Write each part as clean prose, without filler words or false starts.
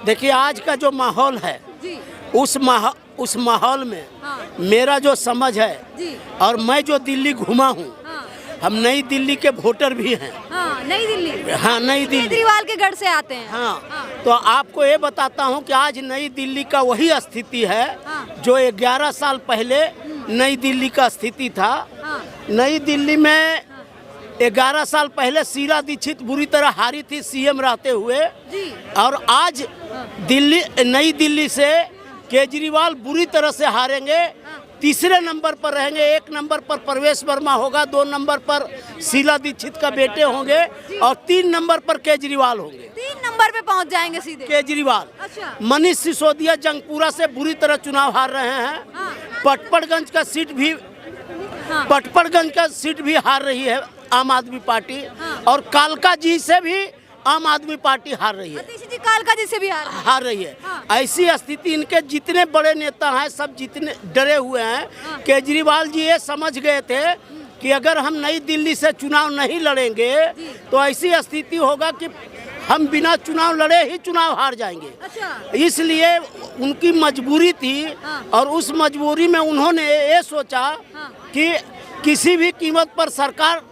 देखिए आज का जो माहौल है जी। उस माहौल में हाँ। मेरा जो समझ है जी। और मैं जो दिल्ली घूमा हूँ, हाँ। हम नई दिल्ली के वोटर भी हैं। हाँ, नई दिल्ली। हाँ, नई दिल्ली। केजरीवाल के गढ़ से आते हैं। हाँ, तो आपको ये बताता हूँ कि आज नई दिल्ली का वही स्थिति है हाँ। जो 11 साल पहले नई दिल्ली का स्थिति था। हाँ। नई दिल्ली में 11 साल पहले शीला दीक्षित बुरी तरह हारी थी सीएम रहते हुए, जी। और आज नई दिल्ली से केजरीवाल बुरी तरह से हारेंगे। तीसरे नंबर पर रहेंगे, 1 नंबर पर प्रवेश वर्मा होगा, 2 नंबर पर शीला दीक्षित का बेटे होंगे और 3 नंबर पर केजरीवाल होंगे। 3 नंबर पे पहुंच जाएंगे सीधे केजरीवाल। अच्छा। मनीष सिसोदिया जंगपुरा से बुरी तरह चुनाव हार रहे हैं। हाँ। पटपड़गंज का सीट भी हार रही है आम आदमी पार्टी। हाँ। और कालका जी से भी आम आदमी पार्टी हार रही है। जी कालका जी से भी हार रही है। हाँ। ऐसी स्थिति, इनके जितने बड़े नेता हैं सब जितने डरे हुए हैं। हाँ। केजरीवाल जी ये समझ गए थे कि अगर हम नई दिल्ली से चुनाव नहीं लड़ेंगे तो ऐसी स्थिति होगा कि हम बिना चुनाव लड़े ही चुनाव हार जाएंगे। अच्छा। इसलिए उनकी मजबूरी थी। हाँ। और उस मजबूरी में उन्होंने ये सोचा हाँ। कि किसी भी कीमत पर सरकार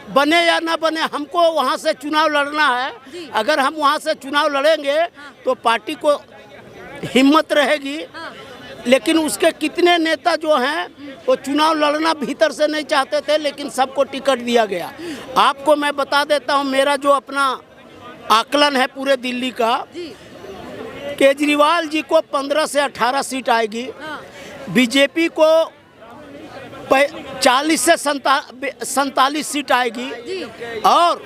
बने या ना बने, हमको वहाँ से चुनाव लड़ना है। अगर हम वहाँ से चुनाव लड़ेंगे तो पार्टी को हिम्मत रहेगी। हाँ। लेकिन उसके कितने नेता जो हैं वो चुनाव लड़ना भीतर से नहीं चाहते थे, लेकिन सबको टिकट दिया गया। आपको मैं बता देता हूँ, मेरा जो अपना आकलन है पूरे दिल्ली का, केजरीवाल जी को 15 से 18 सीट आएगी। हाँ। बीजेपी को 40 से 47 सीट आएगी और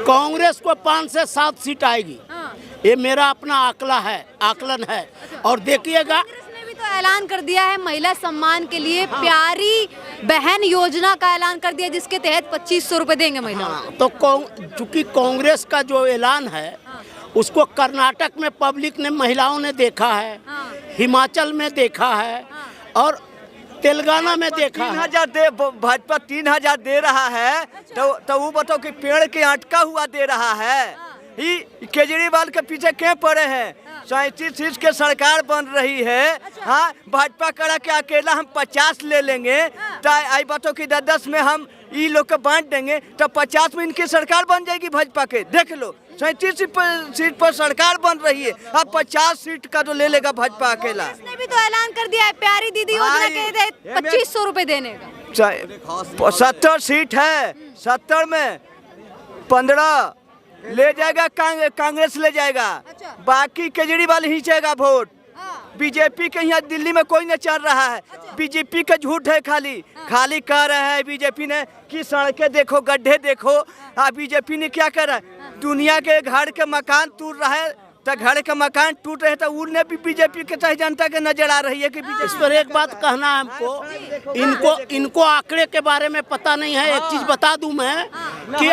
कांग्रेस को 5 से 7 सीट आएगी। हाँ। ये मेरा अपना आकलन है। और देखिएगा, कांग्रेस ने भी तो ऐलान कर दिया है महिला सम्मान के लिए। हाँ। प्यारी बहन योजना का ऐलान कर दिया जिसके तहत 2500 रुपए देंगे महिलाओं। हाँ, तो चूंकि कांग्रेस का जो ऐलान है उसको कर्नाटक में पब्लिक ने, महिलाओं ने देखा है। हाँ। हिमाचल में देखा है। हाँ। और तेलंगाना में देखा 3000 दे, भाजपा 3000 दे रहा है। तो वो बताओ कि पेड़ के अटका हुआ दे रहा है। ही केजरीवाल के पीछे क्यों पड़े हैं? 37 सीट के सरकार बन रही है। हाँ, भाजपा करा के अकेला हम 50 ले लेंगे। तो आई बताओ कि 10 में हम ये लोग को बांट देंगे तो 50 में इनकी सरकार बन जाएगी भाजपा के। देख लो, 37 सीट पर सरकार बन रही है। अब 50 सीट का तो ले लेगा भाजपा अकेला। कांग्रेस ने भी तो ऐलान कर दिया है प्यारी दीदी योजना के तहत 2500 रुपए देने का। 70 सीट है, 70 में 15 ले जाएगा कांग्रेस ले जाएगा। अच्छा। बाकी केजरीवाल खींचेगा वोट। हाँ। बीजेपी के यहाँ दिल्ली में कोई नहीं चल रहा है। अच्छा। बीजेपी का झूठ है, खाली कह रहा है बीजेपी ने कि सड़कें देखो, गड्ढे देखो। हाँ, बीजेपी ने क्या करा? दुनिया के घर के मकान टूट रहा है, तो घर के मकान टूट रहे तो उन्हें भी बीजेपी के चाहे जनता के नजर आ रही है कि इस पर एक बात कहना है हमको। इनको आंकड़े के बारे में पता नहीं है। एक चीज बता दूं मैं कि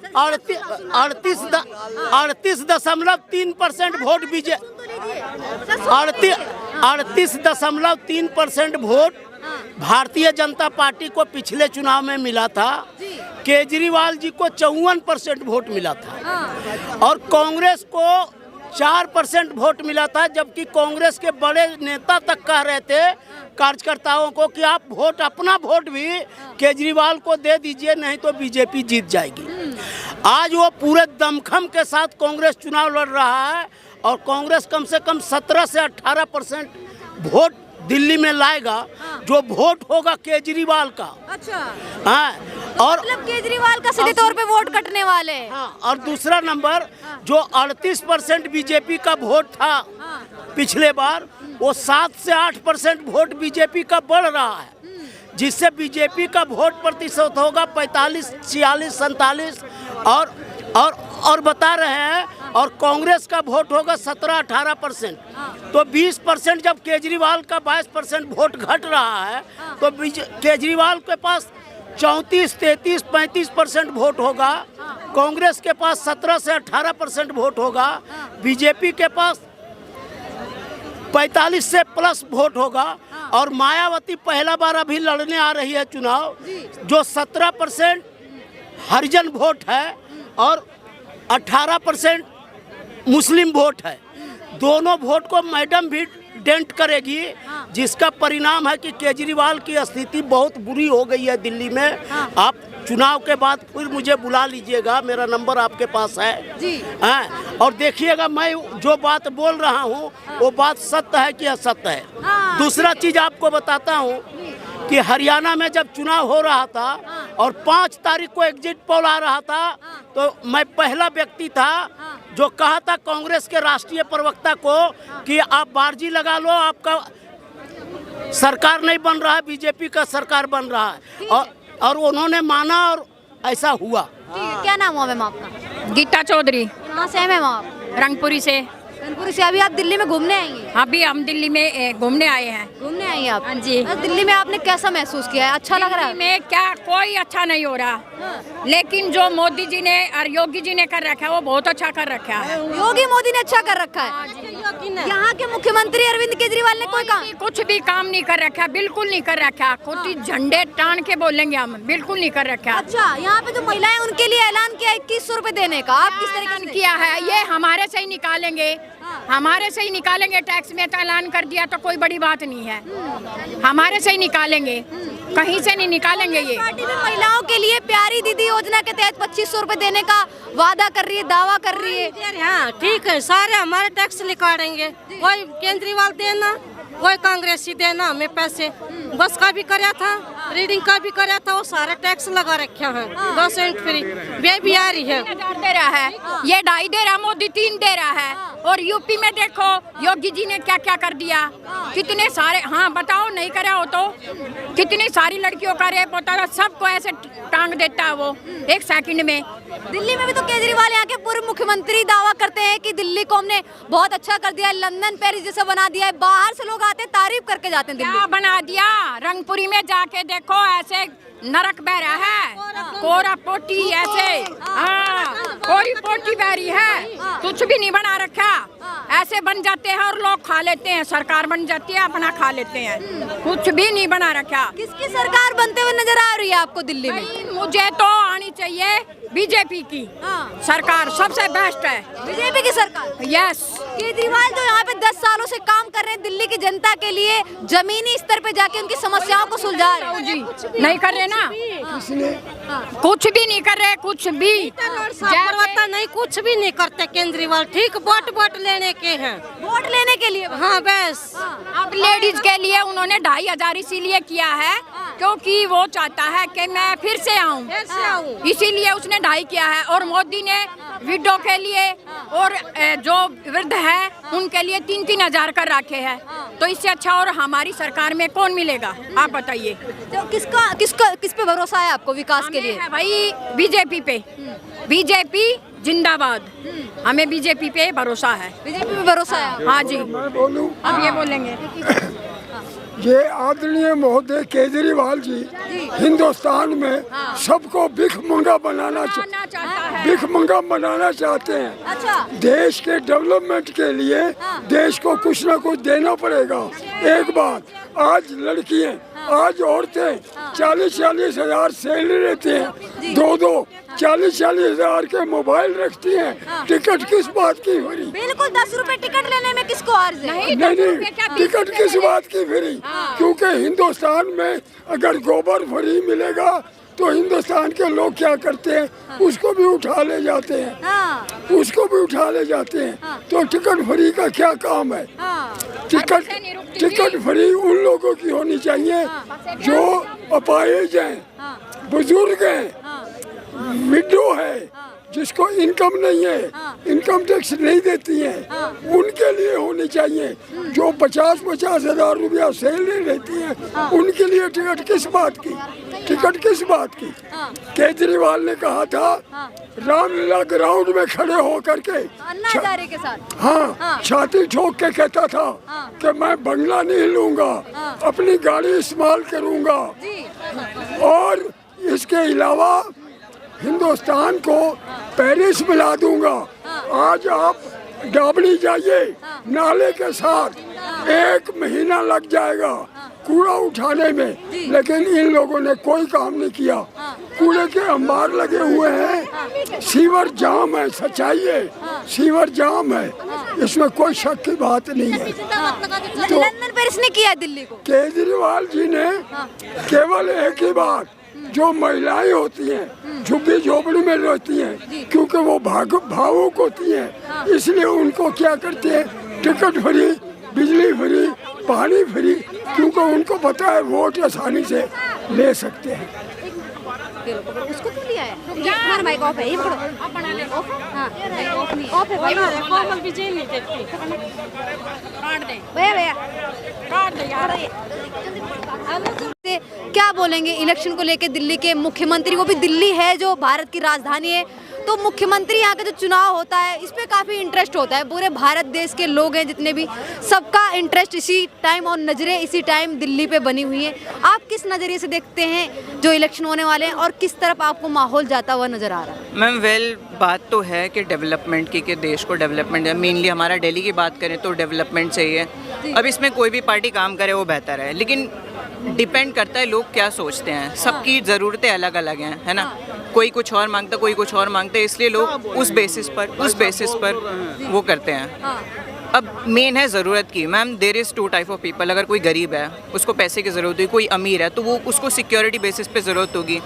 38.3% vote 38.3% vote Bharatiya Janata party को पिछले चुनाव में मिला था। केजरीवाल जी को 54% वोट मिला था और कांग्रेस को 4% वोट मिला था। जबकि कांग्रेस के बड़े नेता तक कह रहे थे कार्यकर्ताओं को कि आप अपना वोट भी केजरीवाल को दे दीजिए, नहीं तो बीजेपी जीत जाएगी। आज वो पूरे दमखम के साथ कांग्रेस चुनाव लड़ रहा है और कांग्रेस कम से कम 17 से 18% वोट दिल्ली में लाएगा, जो वोट होगा केजरीवाल का। अच्छा। हाँ, और मतलब केजरीवाल का सीधे तौर पे वोट कटने वाले हैं। हाँ, और दूसरा नंबर जो 38% बीजेपी का वोट था पिछले बार, वो 7 से 8% वोट बीजेपी का बढ़ रहा है, जिससे बीजेपी का वोट प्रतिशत होगा 45, 46, 47 और बता रहे हैं। और कांग्रेस का वोट होगा 17-18%। तो 20% जब केजरीवाल का 22% वोट घट रहा है तो केजरीवाल के पास 34, 33, 35% वोट होगा। कांग्रेस के पास 17 से 18% वोट होगा। बीजेपी के पास 45 से प्लस वोट होगा। और मायावती पहला बार अभी लड़ने आ रही है चुनाव, जो 17% हरिजन वोट है और 18% मुस्लिम वोट है। दोनों वोट को मैडम भी डेंट करेगी, जिसका परिणाम है कि केजरीवाल की स्थिति बहुत बुरी हो गई है दिल्ली में। आप चुनाव के बाद फिर मुझे बुला लीजिएगा, मेरा नंबर आपके पास है जी। और देखिएगा मैं जो बात बोल रहा हूँ वो बात सत्य है कि असत्य है। दूसरा चीज आपको बताता हूँ कि हरियाणा में जब चुनाव हो रहा था और 5 तारीख को एग्जिट पोल आ रहा था, तो मैं पहला व्यक्ति था जो कहा था कांग्रेस के राष्ट्रीय प्रवक्ता को कि आप बार्जी लगा लो, आपका सरकार नहीं बन रहा है, बीजेपी का सरकार बन रहा है। और उन्होंने माना और ऐसा हुआ। क्या नाम हुआ मैम आपका? गीता चौधरी, कहाँ से हैं मैम आप? रंगपुरी से। रंगपुर से। अभी आप दिल्ली में घूमने आएंगे? अभी हम दिल्ली में घूमने आए हैं। घूमने आई हैं आप? हाँ जी। दिल्ली में आपने कैसा महसूस किया है? अच्छा लग रहा है? दिल्ली में क्या कोई अच्छा नहीं हो रहा, लेकिन जो मोदी जी ने और योगी जी ने कर रखा है वो बहुत अच्छा कर रखा है। योगी मोदी ने अच्छा कर रखा है। यहाँ के मुख्यमंत्री अरविंद केजरीवाल ने कोई काम? कुछ भी काम नहीं कर रखा, बिल्कुल नहीं कर रखा। खुद ही झंडे टान के बोलेंगे हम, बिल्कुल नहीं कर रखा। अच्छा, यहाँ पे जो महिलाएं उनके लिए ऐलान किया 2100 रुपए देने का, आप किस तरीके से किया है? ये हमारे से ही निकालेंगे, हमारे से ही निकालेंगे। टैक्स में तो ऐलान कर दिया तो कोई बड़ी बात नहीं है, हमारे से ही निकालेंगे, कहीं से नहीं निकालेंगे। ये पार्टी में महिलाओं के लिए प्यारी दीदी योजना के तहत 2500 रुपए देने का वादा कर रही है, दावा कर रही है। हाँ ठीक है, सारे हमारे टैक्स निकालेंगे, कोई केजरीवाल देना, कोई कांग्रेसी देना हमें पैसे। बस का भी कराया था, रीडिंग का भी कराया था, वो सारे टैक्स लगा रखे हैं। 2 यूनिट फ्री वे भी आ रही है। 1000 दे रहा है, ये 2.5 दे रहा, मोदी 3 दे रहा है। और यूपी में देखो योगी जी ने क्या क्या कर दिया, कितने सारे। हाँ बताओ, नहीं करा हो तो कितनी सारी लड़कियों का रेप होता था, सबको ऐसे टांग देता है वो 1 सेकंड में। दिल्ली में भी तो केजरीवाल यहाँ के पूर्व मुख्यमंत्री दावा करते हैं कि दिल्ली को हमने बहुत अच्छा कर दिया है, लंदन पेरिस जैसा बना दिया है। बाहर से लोग आते हैं, तारीफ करके जाते हैं। क्या बना दिया? रंगपुरी में जाके देखो, ऐसे नरक बह रहा है, कोरा पोटी ऐसे। हाँ, कोरी पोटी बह रही है, कुछ भी नहीं बना रखा। ऐसे बन जाते हैं और लोग खा लेते हैं, सरकार बन जाती है, अपना खा लेते हैं, कुछ भी नहीं बना रखा। किसकी सरकार बनते हुए नजर आ रही है आपको दिल्ली में? मुझे तो आनी चाहिए बीजेपी की सरकार, सबसे बेस्ट है बीजेपी की सरकार। यस। केजरीवाल जो यहाँ पे 10 सालों से काम कर रहे हैं दिल्ली की जनता के लिए, जमीनी स्तर पे जाके उनकी समस्याओं को सुलझा रहे हैं। जी नहीं कर रहे ना, कुछ भी नहीं कर रहे, कुछ भी परवत्ता नहीं, कुछ भी नहीं करते केजरीवाल। ठीक, वोट लेने के हैं, वोट लेने के लिए। हाँ बस। अब लेडीज के लिए उन्होंने 2500 इसीलिए किया है क्योंकि वो चाहता है कि मैं फिर से आऊँ, इसीलिए उसने 2.5 किया है। और मोदी ने विडो के लिए और जो वृद्ध है उनके लिए 3-3 हजार कर रखे हैं। तो इससे अच्छा और हमारी सरकार में कौन मिलेगा, आप बताइए। तो किस पे भरोसा है आपको विकास के लिए? है भाई बीजेपी पे, बीजेपी जिंदाबाद, हमें बीजेपी पे भरोसा है। बीजेपी पे भरोसा है? हाँ जी। मैं बोलूं, अब ये बोलेंगे ये आदरणीय महोदय केजरीवाल जी हिंदुस्तान में सबको भिखमंगा बनाना चाहता है, भिखमंगा बनाना चाहते हैं। अच्छा। देश के डेवलपमेंट के लिए देश को कुछ ना कुछ देना पड़ेगा। एक बात, आज लड़कियां, आज औरतें 40-40 हजार सैलरी लेती हैं, 2-2 40-40 हजार के मोबाइल रखती हैं। टिकट किस बात की फ्री? बिल्कुल 10 रुपए टिकट लेने में किसको अर्ज है? नहीं, टिकट किस बात की फ्री? क्योंकि हिंदुस्तान में अगर गोबर फ्री मिलेगा तो हिंदुस्तान के लोग क्या करते हैं, उसको भी उठा ले जाते हैं, उसको भी उठा ले जाते हैं। तो टिकट फ्री का क्या काम है? टिकट फ्री उन लोगों की होनी चाहिए जो अपाहिज हैं, बुजुर्ग हैं, विडो है, जिसको इनकम नहीं है, इनकम टैक्स नहीं देती हैं, उनके लिए होनी चाहिए। जो 50-50 हजार रुपया सैलरी लेती हैं, उनके लिए टिकट किस बात की? टिकट किस बात की? केजरीवाल ने कहा था रामलीला ग्राउंड में खड़े होकर के अन्ना हजारे के साथ, हाँ, छाती ठोक के कहता था कि मैं बंगला नहीं लूंगा, अपनी गाड़ी इस्तेमाल करूंगा, और इसके अलावा हिंदुस्तान को पेरिस मिला दूंगा। आज आप डाबड़ी जाइए, नाले के साथ 1 महीना लग जाएगा कूड़ा उठाने में, लेकिन इन लोगों ने कोई काम नहीं किया। कूड़े के अंबार लगे हुए हैं, सीवर जाम है, सच्चाई है, सीवर जाम है, इसमें कोई शक की बात नहीं है। लंदन पेरिस ने किया है दिल्ली को। केजरीवाल जी ने केवल एक ही बार, जो महिलाएं होती हैं झुग्गी झोपड़ी में रहती हैं, क्योंकि वो भावुक होती हैं, इसलिए उनको क्या करते हैं, टिकट फ्री, बिजली फ्री, पानी फ्री, क्योंकि उनको पता है वोट आसानी से ले सकते हैं। उसको क्यों लिया है? तुम्हारा माइक ऑफ है, ये पकड़ो। ऑफ है? हाँ, ऑफ नहीं, ऑफ है। कोमल विजय नहीं देखती। भैया क्या बोलेंगे इलेक्शन को लेके? दिल्ली के मुख्यमंत्री, वो भी दिल्ली है जो भारत की राजधानी है, तो मुख्यमंत्री यहाँ का जो चुनाव होता है इस पे काफ़ी इंटरेस्ट होता है। पूरे भारत देश के लोग हैं जितने भी, सबका इंटरेस्ट इसी टाइम और नज़रें इसी टाइम दिल्ली पे बनी हुई हैं। आप किस नज़रिए से देखते हैं जो इलेक्शन होने वाले हैं और किस तरफ आपको माहौल जाता हुआ नज़र आ रहा है? मैम बात तो है कि डेवलपमेंट की, कि देश को डेवलपमेंट है। मेनली हमारा दिल्ली की बात करें तो डेवलपमेंट चाहिए। अब इसमें कोई भी पार्टी काम करे वो बेहतर है, लेकिन डिपेंड करता है लोग क्या सोचते हैं। सबकी ज़रूरतें अलग अलग हैं, है ना। कोई कुछ और मांगता, कोई कुछ और मांगता है, इसलिए लोग उस बेसिस पर वो करते हैं। अब मेन है ज़रूरत की। Ma'am there is two type of people. अगर कोई गरीब है उसको पैसे की ज़रूरत होगी, कोई अमीर है तो वो उसको सिक्योरिटी बेसिस पे ज़रूरत होगी।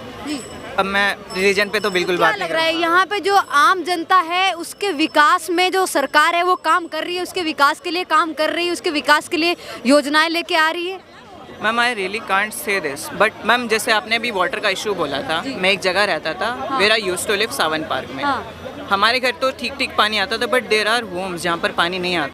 अब मैं रिलीजन पे तो बिल्कुल बात नहीं लग रहा है यहाँ पे जो आम जनता है उसके विकास में जो सरकार है वो काम कर रही है, उसके विकास के लिए काम कर रही है, उसके विकास के लिए योजनाएं लेके आ रही है। Ma'am I really can't say this, but ma'am जैसे आपने अभी वाटर का इशू बोला था, मैं एक जगह रहता था, where I used to live Sawan park में। हमारे घर तो ठीक ठीक पानी आता था, बट देयर आर होम्स जहाँ पर पानी नहीं आता।